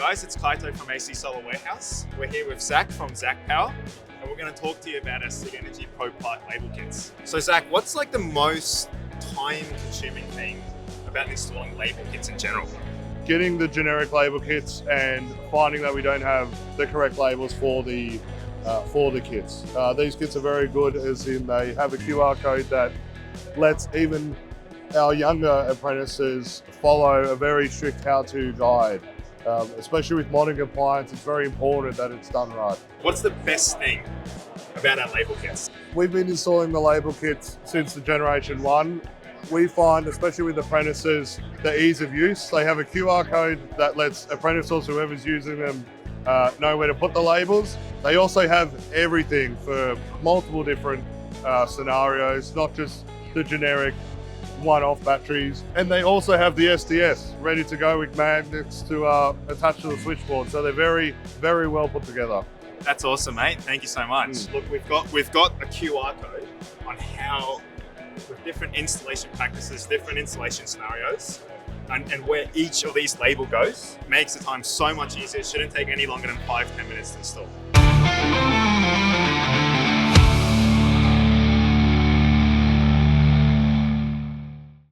guys, it's Kaito from AC Solar Warehouse. We're here with Zac from Zac Power, and we're going to talk to you about our Sig Energy Pro Part label kits. So Zac, what's like the most time-consuming thing about installing label kits in general? Getting the generic label kits and finding that we don't have the correct labels for the kits. These kits are very good, as in they have a QR code that lets even our younger apprentices follow a very strict how-to guide. Especially with modern compliance, it's very important that it's done right. What's the best thing about our label kits? We've been installing the label kits since the Generation 1. We find, especially with apprentices, the ease of use. They have a QR code that lets apprentices, whoever's using them, know where to put the labels. They also have everything for multiple different scenarios, not just the generic one-off batteries. And they also have the SDS ready to go with magnets to attach to the switchboard. So they're very, very well put together. That's awesome, mate. Thank you so much. Look, we've got a QR code on how, with different installation practices, different installation scenarios, and where each of these label goes makes the time so much easier. It shouldn't take any longer than 5-10 minutes to install.